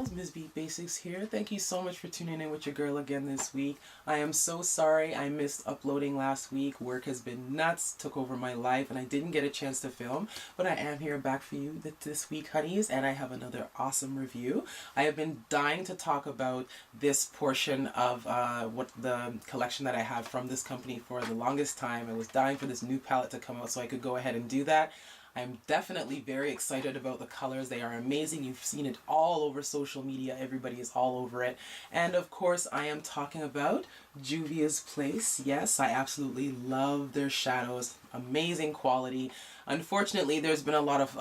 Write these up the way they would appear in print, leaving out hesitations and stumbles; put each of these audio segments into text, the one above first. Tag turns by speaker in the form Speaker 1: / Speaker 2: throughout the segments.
Speaker 1: girls, Ms. Beat Basics here. Thank you so much for tuning in with your girl again this week. I am so sorry I missed uploading last week. Work has been nuts, took over my life, and I didn't get a chance to film. But I am here back for you this week, honeys, and I have another awesome review. I have been dying to talk about this portion of what the collection that I have from this company for the longest time. I was dying for this new palette to come out so I could go ahead and do that. I'm definitely very excited about the colors. They are amazing. You've seen it all over social media. Everybody is all over it. And of course, I am talking about Juvia's Place. Yes, I absolutely love their shadows. Amazing quality. Unfortunately, there's been a lot of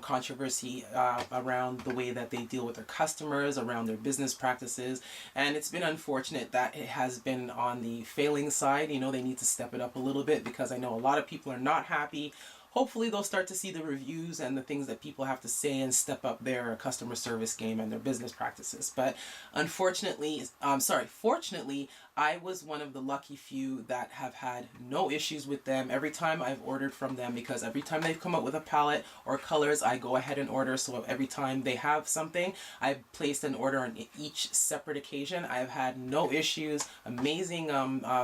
Speaker 1: controversy around the way that they deal with their customers, around their business practices, and it's been unfortunate that it has been on the failing side. You know, they need to step it up a little bit because I know a lot of people are not happy. Hopefully they'll start to see the reviews and the things that people have to say and step up their customer service game and their business practices. But fortunately, I was one of the lucky few that have had no issues with them every time I've ordered from them, because every time they've come up with a palette or colors, I go ahead and order. So every time they have something, I've placed an order on each separate occasion. I've had no issues. Amazing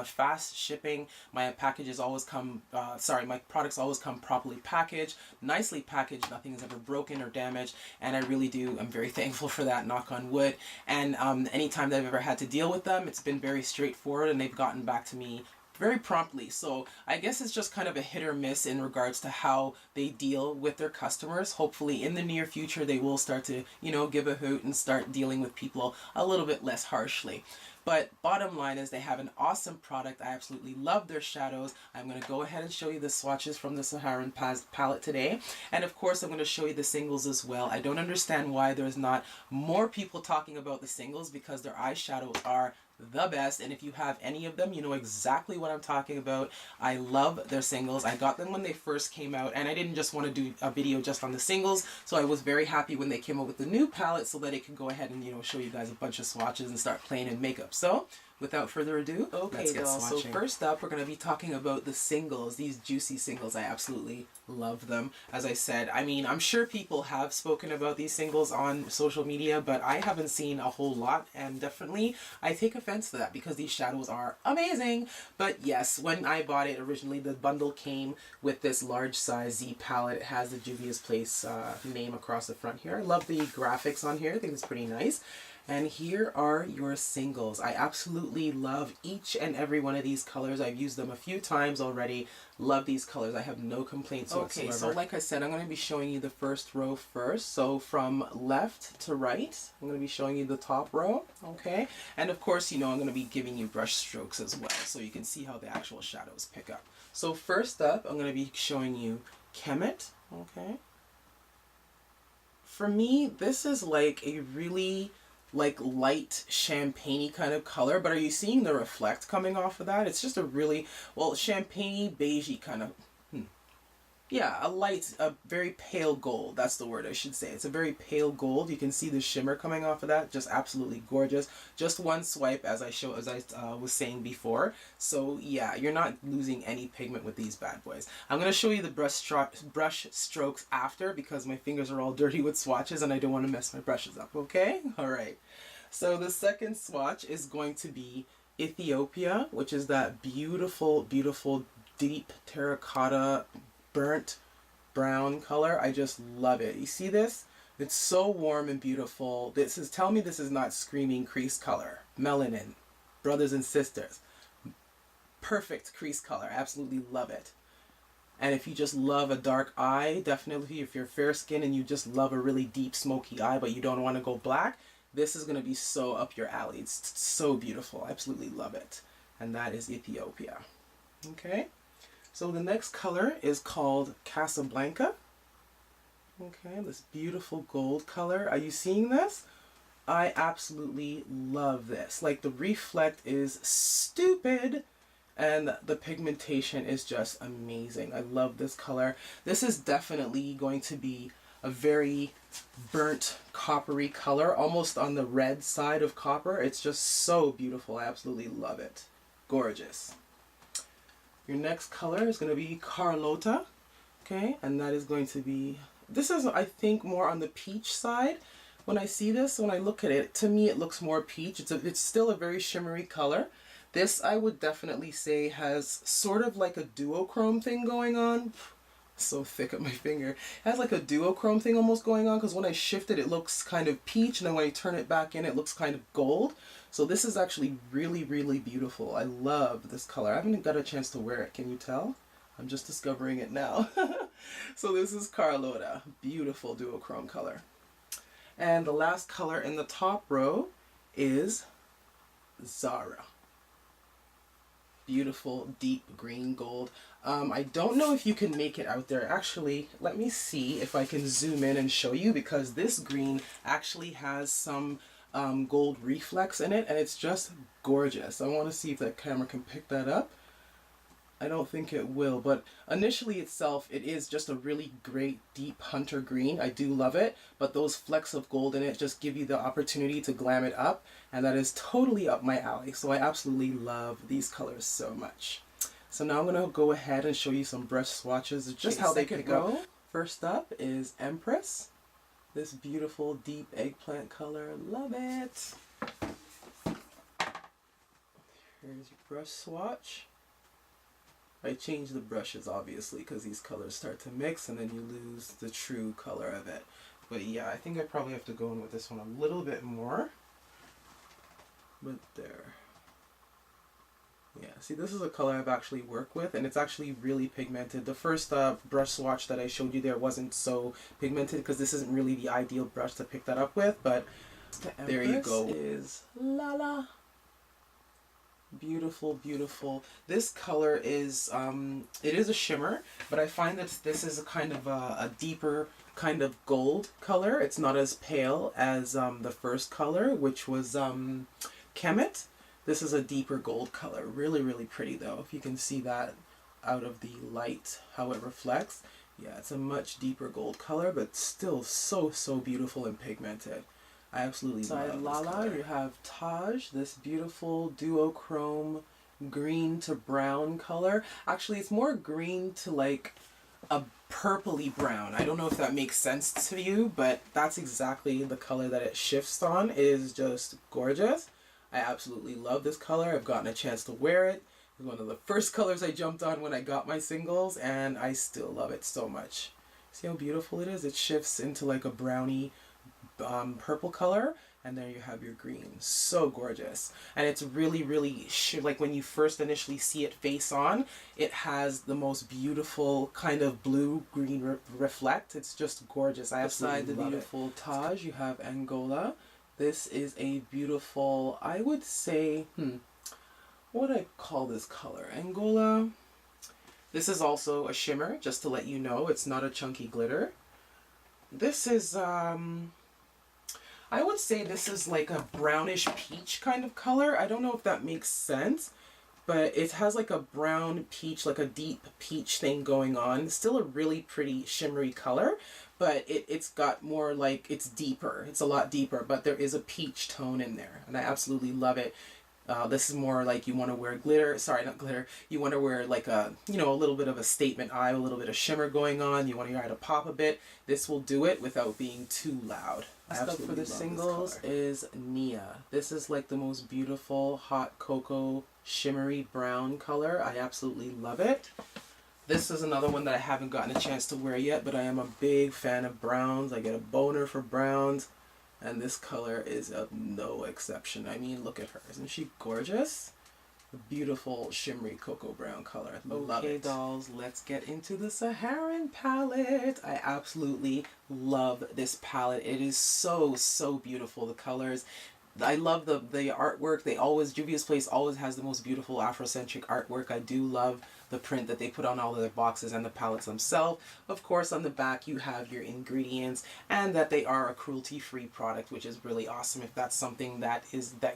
Speaker 1: fast shipping. My packages always come, my products always come properly packaged, nicely packaged. Nothing is ever broken or damaged, and I really do. I'm very thankful for that, knock on wood. And anytime that I've ever had to deal with them, it's been very straightforward, and they've gotten back to me very promptly. So I guess it's just kind of a hit or miss in regards to how they deal with their customers. Hopefully in the near future they will start to, give a hoot and start dealing with people a little bit less harshly. But bottom line is they have an awesome product. I absolutely love their shadows. I'm going to go ahead and show you the swatches from the Saharan palette today. And of course, I'm going to show you the singles as well. I don't understand why there's not more people talking about the singles, because their eyeshadows are the best, and if you have any of them, you know exactly what I'm talking about. I love their singles. I got them when they first came out, and I didn't just want to do a video just on the singles, so I was very happy when they came out with the new palette so that I could go ahead and show you guys a bunch of swatches and start playing in makeup. So without further ado, let's get swatching. So first up, we're going to be talking about the singles. These juicy singles, I absolutely love them. As I said, I'm sure people have spoken about these singles on social media, but I haven't seen a whole lot, and definitely I take offense to that because these shadows are amazing. But yes, when I bought it originally, the bundle came with this large size Z palette. It has the Juvia's Place name across the front here. I love the graphics on here. I think it's pretty nice. And here are your singles. I absolutely love each and every one of these colors. I've used them a few times already. Love these colors. I have no complaints whatsoever. Okay, so like I said, I'm going to be showing you the first row first. So from left to right, I'm going to be showing you the top row. Okay, and of course, I'm going to be giving you brush strokes as well, so you can see how the actual shadows pick up. So first up, I'm going to be showing you Kemet. Okay. For me, this is like a really light champagne-y kind of color, but are you seeing the reflect coming off of that? It's just a really, champagne-y, beigey kind of, yeah, a very pale gold. That's the word I should say. It's a very pale gold. You can see the shimmer coming off of that. Just absolutely gorgeous. Just one swipe, as I was saying before. So yeah, you're not losing any pigment with these bad boys. I'm going to show you the brush strokes after, because my fingers are all dirty with swatches and I don't want to mess my brushes up, okay? Alright. So the second swatch is going to be Ethiopia, which is that beautiful, beautiful, deep terracotta burnt brown color. I just love it. You see this? It's so warm and beautiful. Tell me this is not screaming crease color. Melanin. Brothers and sisters. Perfect crease color. Absolutely love it. And if you just love a dark eye, definitely if you're fair skinned and you just love a really deep smoky eye but you don't want to go black, this is going to be so up your alley. It's so beautiful. I absolutely love it. And that is Ethiopia. Okay. So the next color is called Casablanca. Okay, this beautiful gold color. Are you seeing this? I absolutely love this. Like, the reflect is stupid and the pigmentation is just amazing. I love this color. This is definitely going to be a very burnt coppery color, almost on the red side of copper. It's just so beautiful. I absolutely love it. Gorgeous. Your next color is going to be Carlotta, okay, and that is going to be, this is, I think, more on the peach side, when I see this, when I look at it, to me it looks more peach. It's still a very shimmery color. This I would definitely say has sort of like a duochrome thing going on. So thick at my finger. It has like a duochrome thing almost going on, because when I shift it, it looks kind of peach, and then when I turn it back in, it looks kind of gold. So this is actually really, really beautiful. I love this color. I haven't got a chance to wear it. Can you tell? I'm just discovering it now. So this is Carlotta. Beautiful duochrome color. And the last color in the top row is Zara. Beautiful deep green gold. I don't know if you can make it out there. Actually, let me see if I can zoom in and show you, because this green actually has some gold reflex in it, and it's just gorgeous. I want to see if that camera can pick that up. I don't think it will, but initially itself, it is just a really great deep hunter green. I do love it, but those flecks of gold in it just give you the opportunity to glam it up, and that is totally up my alley. So I absolutely love these colors so much. So now I'm going to go ahead and show you some brush swatches, just how they pick up. First up is Empress. This beautiful deep eggplant color. Love it. Here's your brush swatch. I change the brushes obviously because these colors start to mix and then you lose the true color of it. But yeah, I think I probably have to go in with this one a little bit more. But there. Yeah, see, this is a color I've actually worked with, and it's actually really pigmented. The first brush swatch that I showed you there wasn't so pigmented because this isn't really the ideal brush to pick that up with, but there you go. Is Lala. Beautiful, beautiful. This color is, it is a shimmer, but I find that this is a kind of a deeper kind of gold color. It's not as pale as the first color, which was Kemet. This is a deeper gold color. Really, really pretty though. If you can see that out of the light, how it reflects. Yeah, it's a much deeper gold color, but still so, so beautiful and pigmented. I absolutely love Lala, this color. You have Taj, this beautiful duochrome green to brown color. Actually, it's more green to like a purpley brown. I don't know if that makes sense to you, but that's exactly the color that it shifts on. It is just gorgeous. I absolutely love this color. I've gotten a chance to wear it. It's one of the first colors I jumped on when I got my singles, and I still love it so much. See how beautiful it is? It shifts into like a brownie purple color, and there you have your green. So gorgeous. And it's really, really like when you first initially see it face on, it has the most beautiful kind of blue green reflect. It's just gorgeous. I absolutely love it. Beside the beautiful Taj, you have Angola. This is a beautiful, I would say, what would I call this color? Angola. This is also a shimmer, just to let you know. It's not a chunky glitter. This is, I would say this is like a brownish peach kind of color. I don't know if that makes sense, but it has like a brown peach, like a deep peach thing going on. It's still a really pretty shimmery color, but it's got more like, it's deeper. It's a lot deeper, but there is a peach tone in there, and I absolutely love it. This is more like you want to wear glitter, sorry, not glitter, you want to wear like a, you know, a little bit of a statement eye, a little bit of shimmer going on, you want your eye to pop a bit. This will do it without being too loud. Next up for the singles is Nia. This is like the most beautiful hot cocoa shimmery brown color. I absolutely love it. This is another one that I haven't gotten a chance to wear yet, but I am a big fan of browns. I get a boner for browns. And this color is of no exception. I mean, look at her. Isn't she gorgeous? A beautiful shimmery cocoa brown color. I love it. Okay, dolls, let's get into the Saharan palette. I absolutely love this palette. It is so, so beautiful. The colors. I love the artwork. Juvia's Place always has the most beautiful Afrocentric artwork. I do love the print that they put on all of their boxes and the palettes themselves. Of course, on the back you have your ingredients and that they are a cruelty-free product, which is really awesome. If that's something that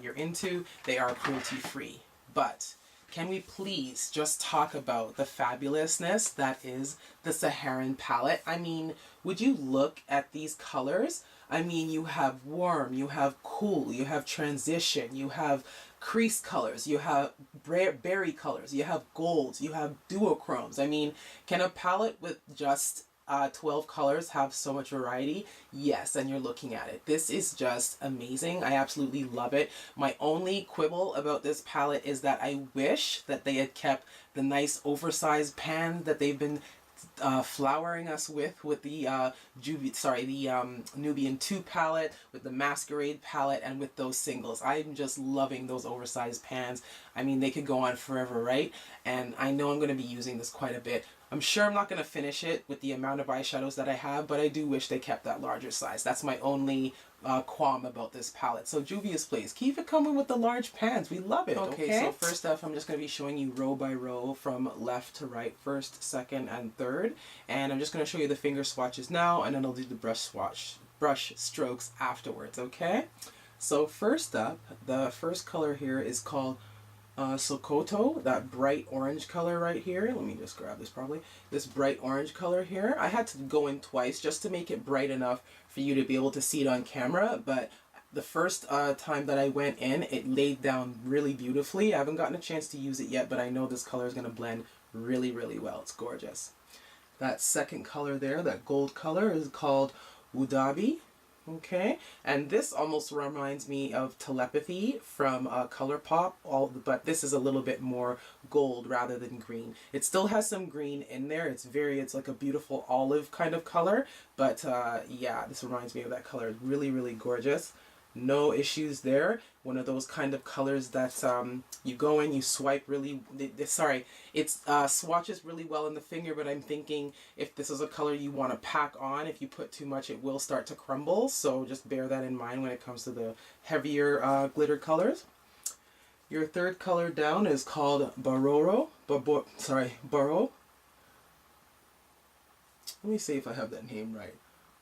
Speaker 1: you're into, they are cruelty-free. But can we please just talk about the fabulousness that is the Saharan palette? I mean, would you look at these colors? I mean, you have warm, you have cool, you have transition, you have crease colors, you have berry colors, you have golds, you have duochromes. I mean, can a palette with just 12 colors have so much variety. Yes, and you're looking at it. This is just amazing. I absolutely love it. My only quibble about this palette is that I wish that they had kept the nice oversized pan that they've been flowering us with the Nubian 2 palette, with the Masquerade palette, and with those singles. I'm just loving those oversized pans. I mean, they could go on forever, right? And I know I'm going to be using this quite a bit. I'm sure I'm not going to finish it with the amount of eyeshadows that I have, but I do wish they kept that larger size. That's my only qualm about this palette. So Juvias, please keep it coming with the large pans. We love it. Okay, so first off, I'm just going to be showing you row by row from left to right, first, second, and third. And I'm just going to show you the finger swatches now, and then I'll do the brush strokes afterwards, okay? So first up, the first color here is called Sokoto, that bright orange color right here. Let me just grab this probably. This bright orange color here. I had to go in twice just to make it bright enough for you to be able to see it on camera, but the first time that I went in, it laid down really beautifully. I haven't gotten a chance to use it yet, but I know this color is going to blend really, really well. It's gorgeous. That second color there, that gold color, is called Wudabi. Okay, and this almost reminds me of Telepathy from ColourPop, but this is a little bit more gold rather than green. It still has some green in there. It's like a beautiful olive kind of color, but yeah, this reminds me of that color. Really, really gorgeous. No issues there. One of those kind of colors that you go in, you swipe really, it swatches really well in the finger, but I'm thinking if this is a color you want to pack on, if you put too much, it will start to crumble. So just bear that in mind when it comes to the heavier glitter colors. Your third color down is called Baroro. Baro. Let me see if I have that name right.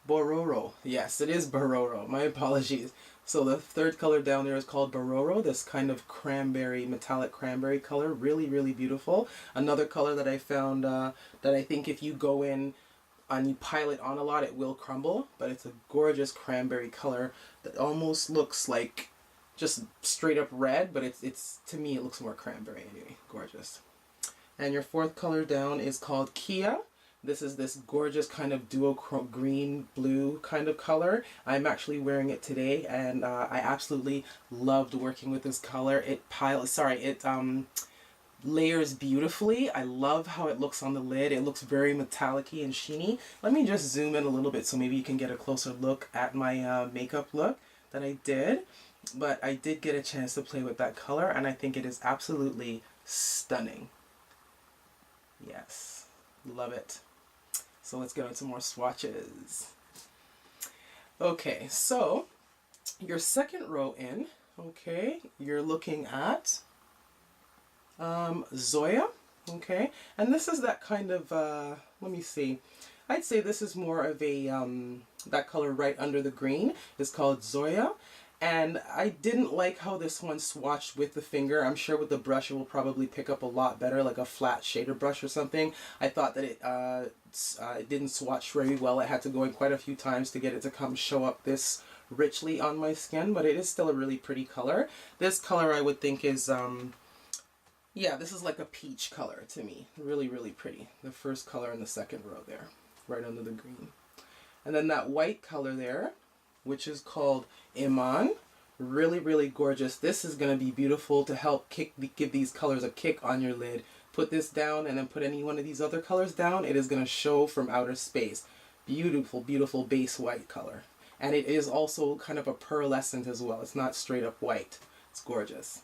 Speaker 1: Bororo. Yes, it is Bororo. My apologies. So the third color down there is called Bororo. This kind of cranberry, metallic cranberry color. Really, really beautiful. Another color that I found that I think if you go in and you pile it on a lot, it will crumble. But it's a gorgeous cranberry color that almost looks like just straight up red, but it's to me it looks more cranberry anyway. Gorgeous. And your fourth color down is called Kia. This is this gorgeous kind of duo green blue kind of color. I'm actually wearing it today, and I absolutely loved working with this color. It layers beautifully. I love how it looks on the lid. It looks very metallic-y and sheeny. Let me just zoom in a little bit so maybe you can get a closer look at my makeup look that I did. But I did get a chance to play with that color, and I think it is absolutely stunning. Yes, love it. So let's get into more swatches. Okay, so your second row in, okay, you're looking at Zoya, okay, and this is that kind of, let me see, I'd say this is more of a, that color right under the green is called Zoya. And I didn't like how this one swatched with the finger. I'm sure with the brush it will probably pick up a lot better, like a flat shader brush or something. I thought that it didn't swatch very well. I had to go in quite a few times to get it to come show up this richly on my skin, but it is still a really pretty color. This color I would think is, yeah, this is like a peach color to me. Really, really pretty. The first color in the second row there, right under the green. And then that white color there, which is called Iman. Really, really gorgeous. This is going to be beautiful to help give these colors a kick on your lid. Put this down and then put any one of these other colors down. It is going to show from outer space. Beautiful, beautiful base white color. And it is also kind of a pearlescent as well. It's not straight up white. It's gorgeous.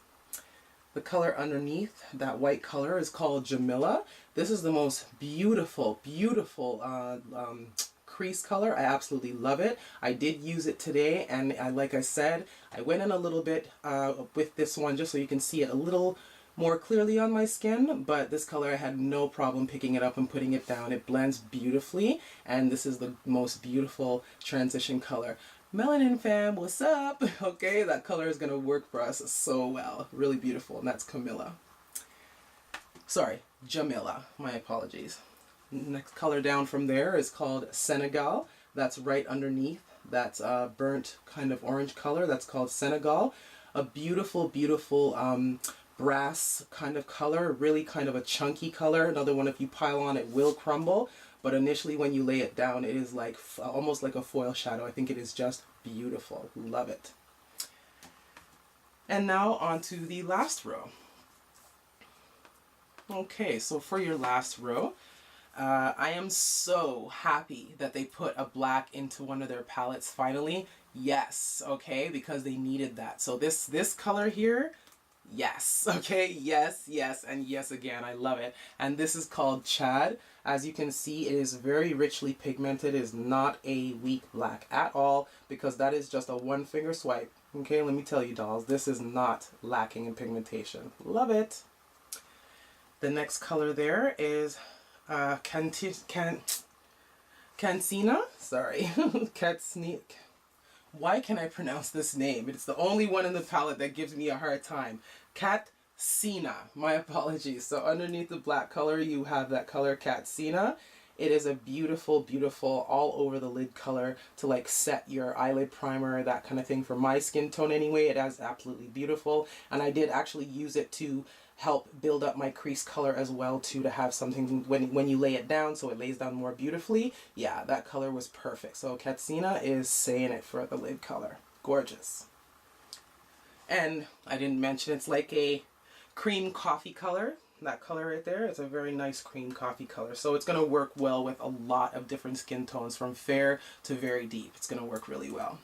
Speaker 1: The color underneath that white color is called Jamila. This is the most beautiful, beautiful crease color. I absolutely love it. I did use it today, and like I said, I went in a little bit with this one just so you can see it a little more clearly on my skin, but this color I had no problem picking it up and putting it down. It blends beautifully, and this is the most beautiful transition color. Melanin fam, what's up? Okay, that color is going to work for us so well. Really beautiful, and that's Camilla. Sorry, Jamila. My apologies. Next color down from there is called Senegal. That's right underneath. That's a burnt kind of orange color. That's called Senegal. A beautiful, beautiful brass kind of color. Really kind of a chunky color. Another one, if you pile on, it will crumble. but initially when you lay it down, it is like almost like a foil shadow. I think it is just beautiful. Love it. And now on to the last row. Okay, so for your last row, I am so happy that they put a black into one of their palettes finally. Yes, okay, because they needed that. So this color here, yes, okay, yes, yes, and yes again. I love it. And this is called Chad. As you can see, it is very richly pigmented. It is not a weak black at all, because that is just a one finger swipe. Okay, let me tell you, dolls, this is not lacking in pigmentation. Love it. The next color there is Cancina. Sorry, Catsneak. Why can I pronounce this name? It's the only one in the palette that gives me a hard time. Catsina. My apologies. So underneath the black color, you have that color Catsina. It is a beautiful, beautiful all over the lid color to like set your eyelid primer, that kind of thing. For my skin tone anyway, it is absolutely beautiful. And I did actually use it to help build up my crease color as well too, to have something when you lay it down so it lays down more beautifully. Yeah, that color was perfect. So Catsina is saying it for the lid color. Gorgeous. And I didn't mention it's like a cream coffee color. That color right there, it's a very nice cream coffee color. So it's going to work well with a lot of different skin tones, from fair to very deep. It's going to work really well.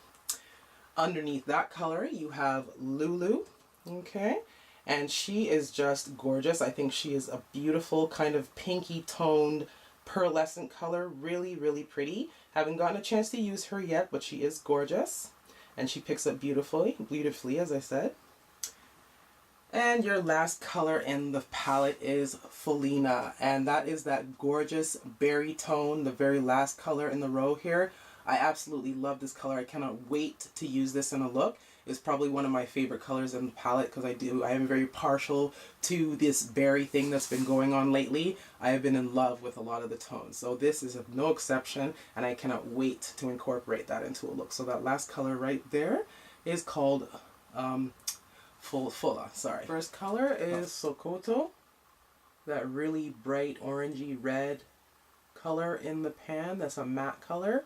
Speaker 1: Underneath that color, you have Lulu. Okay. And she is just gorgeous. I think she is a beautiful kind of pinky toned pearlescent color. Really, really pretty. Haven't gotten a chance to use her yet, but she is gorgeous. And she picks up beautifully, as I said. And your last color in the palette is Felina. And that is that gorgeous berry tone, the very last color in the row here. I absolutely love this color. I cannot wait to use this in a look. It's probably one of my favorite colors in the palette, because I am very partial to this berry thing that's been going on lately. I have been in love with a lot of the tones. So this is no exception, and I cannot wait to incorporate that into a look. So that last color right there is called Fulla. Sorry. First color is Sokoto. That really bright orangey red color in the pan. That's a matte color.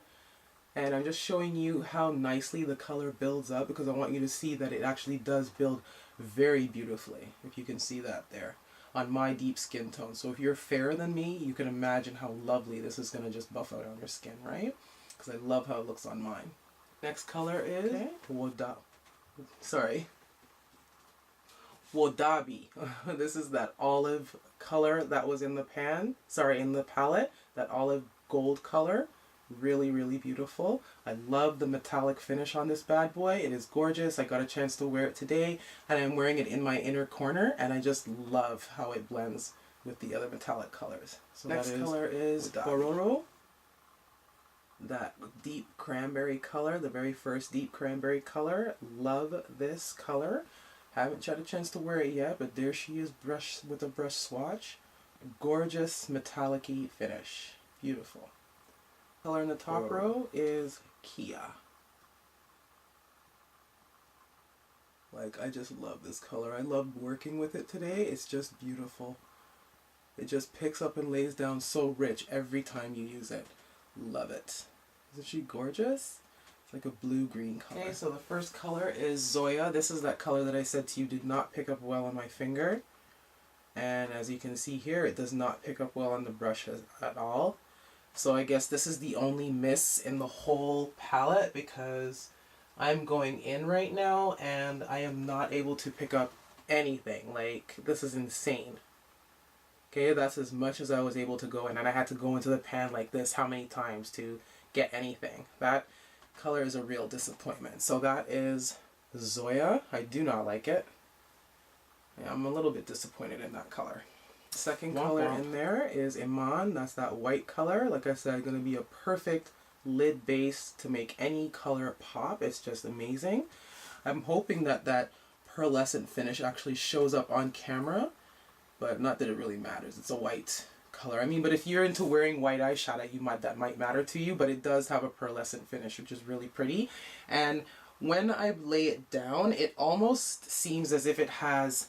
Speaker 1: And I'm just showing you how nicely the color builds up, because I want you to see that it actually does build very beautifully, if you can see that there, on my deep skin tone. So if you're fairer than me, you can imagine how lovely this is going to just buff out on your skin, right? Because I love how it looks on mine. Next color is Wadabi. This is that olive color that was in the in the palette, that olive gold color. Really, really beautiful. I love the metallic finish on this bad boy. It is gorgeous. I got a chance to wear it today, and I'm wearing it in my inner corner, and I just love how it blends with the other metallic colors. So next color is Bororo. That deep cranberry color, the very first deep cranberry color. Love this color. Haven't had a chance to wear it yet, but there she is, brushed with a brush swatch. Gorgeous metallic-y finish. Beautiful. Color in the top row is Kia. Like, I just love this color. I love working with it today. It's just beautiful. It just picks up and lays down so rich every time you use it. Love it. Isn't she gorgeous? It's like a blue-green color. Okay, so the first color is Zoya. This is that color that I said to you did not pick up well on my finger. And as you can see here, it does not pick up well on the brush at all. So I guess this is the only miss in the whole palette, because I'm going in right now and I am not able to pick up anything. Like, this is insane. Okay, that's as much as I was able to go in, and I had to go into the pan like this how many times to get anything. That color is a real disappointment. So that is Zoya. I do not like it. Yeah, I'm a little bit disappointed in that color. Second color in there is Iman. That's that white color. Like I said, going to be a perfect lid base to make any color pop. It's just amazing. I'm hoping that that pearlescent finish actually shows up on camera, but not that it really matters. It's a white color. I mean, but if you're into wearing white eyeshadow, that might matter to you, but it does have a pearlescent finish, which is really pretty. And when I lay it down, it almost seems as if it has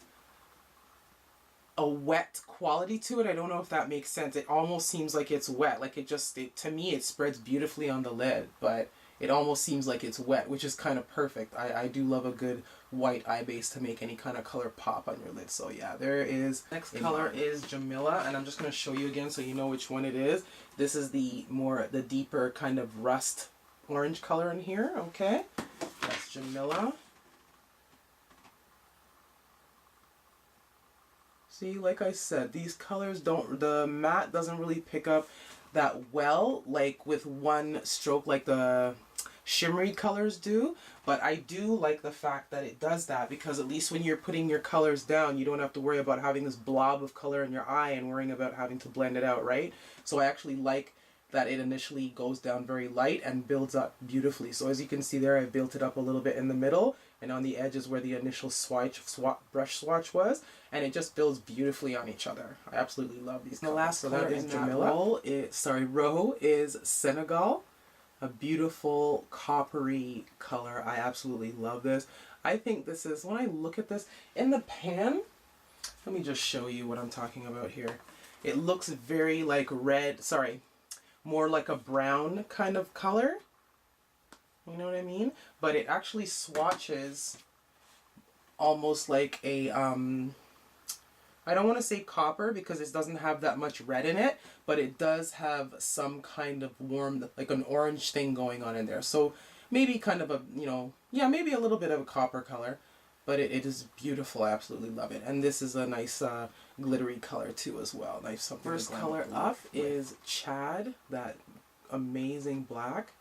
Speaker 1: a wet quality to it. I don't know if that makes sense. It almost seems like it's wet. Like to me, it spreads beautifully on the lid, but it almost seems like it's wet, which is kind of perfect. I do love a good white eye base to make any kind of color pop on your lid. So yeah, there is. Next color is Jamila, and I'm just going to show you again so you know which one it is. This is the deeper kind of rust orange color in here, okay? That's Jamila. See, like I said, these colors the matte doesn't really pick up that well, like with one stroke like the shimmery colors do, but I do like the fact that it does that, because at least when you're putting your colors down, you don't have to worry about having this blob of color in your eye and worrying about having to blend it out, right? So I actually like that it initially goes down very light and builds up beautifully. So as you can see there, I built it up a little bit in the middle, and on the edges where the initial brush swatch was, and it just builds beautifully on each other. I absolutely love these colors. The last color in that row is Senegal. A beautiful coppery color. I absolutely love this. I think this is, when I look at this in the pan, let me just show you what I'm talking about here. It looks very like red, more like a brown kind of color. You know what I mean? But it actually swatches almost like a, I don't want to say copper because it doesn't have that much red in it, but it does have some kind of warm, like an orange thing going on in there. So maybe kind of a, maybe a little bit of a copper color, but it is beautiful. I absolutely love it. And this is a nice glittery color too as well. Nice something. First color up is Chad, that amazing black.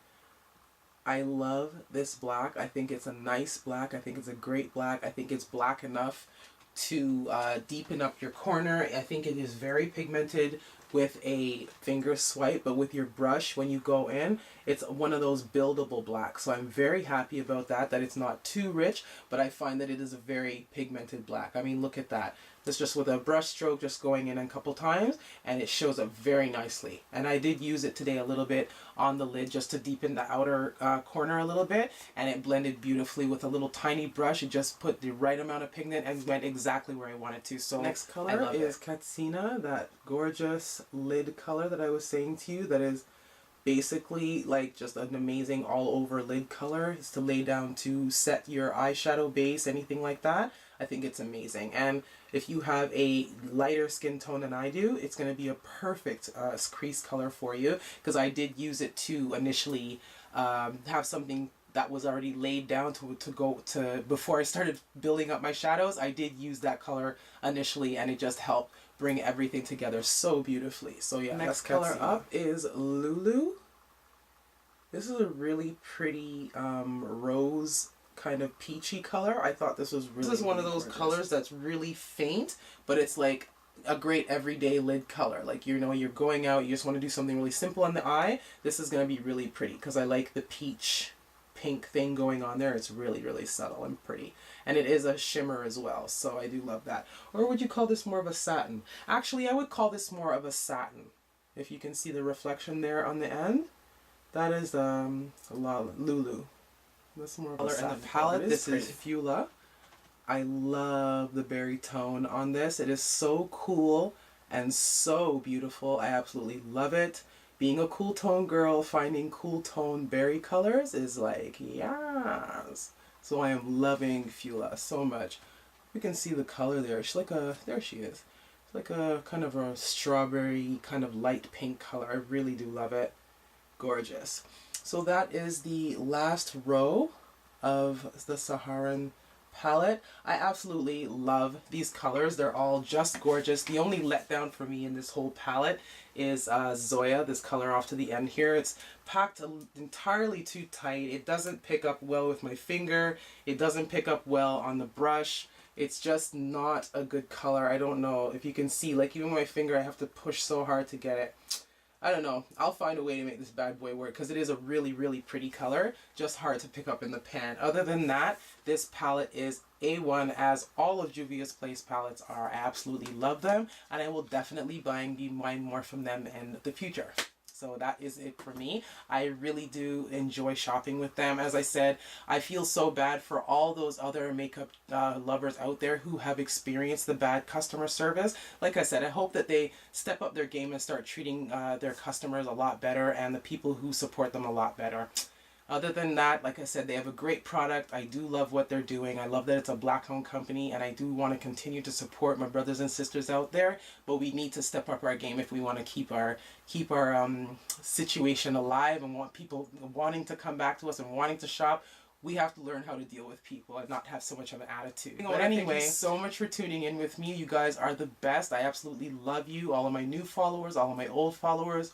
Speaker 1: I love this black. I think it's a nice black. I think it's a great black. I think it's black enough to deepen up your corner. I think it is very pigmented with a finger swipe, but with your brush, when you go in, it's one of those buildable blacks. So I'm very happy about that it's not too rich, but I find that it is a very pigmented black. I mean, look at that. It's just with a brush stroke, just going in a couple times, and it shows up very nicely. And I did use it today a little bit on the lid just to deepen the outer corner a little bit, and it blended beautifully with a little tiny brush. It just put the right amount of pigment and went exactly where I wanted to. So next color is Katsina, that gorgeous lid color that I was saying to you, that is basically like just an amazing all over lid color. It's to lay down to set your eyeshadow base, anything like that. I think it's amazing. And if you have a lighter skin tone than I do, it's going to be a perfect crease color for you, because I did use it to initially have something that was already laid down to go to before I started building up my shadows. I did use that color initially, and it just helped bring everything together so beautifully. So yeah, next color up is Lulu. This is a really pretty rose kind of peachy color. I thought this was really, this is one of those colors that's really faint, but it's like a great everyday lid color. Like, you're going out, you just want to do something really simple on the eye. This is going to be really pretty because I like the peach pink thing going on there. It's really, really subtle and pretty. And it is a shimmer as well, so I do love that. Or would you call this more of a satin? Actually, I would call this more of a satin. If you can see the reflection there on the end, that is Lulu. That's more of a satin. And the palette, this is Fula. I love the berry tone on this. It is so cool and so beautiful. I absolutely love it. Being a cool tone girl, finding cool tone berry colors is like, yes. So I am loving Fula so much. You can see the color there. She's like there she is. It's like a kind of a strawberry, kind of light pink color. I really do love it. Gorgeous. So that is the last row of the Saharan palette. I absolutely love these colors. They're all just gorgeous. The only letdown for me in this whole palette is Zoya, this color off to the end here. It's packed entirely too tight. It doesn't pick up well with my finger. It doesn't pick up well on the brush. It's just not a good color. I don't know if you can see, like even my finger, I have to push so hard to get it. I don't know. I'll find a way to make this bad boy work because it is a really, really pretty color. Just hard to pick up in the pan. Other than that, this palette is A1, as all of Juvia's Place palettes are. I absolutely love them, and I will definitely be buying more from them in the future. So that is it for me. I really do enjoy shopping with them. As I said, I feel so bad for all those other makeup lovers out there who have experienced the bad customer service. Like I said, I hope that they step up their game and start treating their customers a lot better and the people who support them a lot better. Other than that, like I said, they have a great product. I do love what they're doing. I love that it's a Black-owned company, and I do want to continue to support my brothers and sisters out there. But we need to step up our game if we want to keep our situation alive and want people wanting to come back to us and wanting to shop. We have to learn how to deal with people and not have so much of an attitude. But anyway, thank you so much for tuning in with me. You guys are the best. I absolutely love you. All of my new followers, all of my old followers.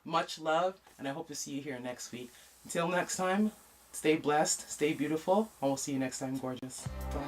Speaker 1: Much love, and I hope to see you here next week. Until next time, stay blessed, stay beautiful, and we'll see you next time, gorgeous. Bye.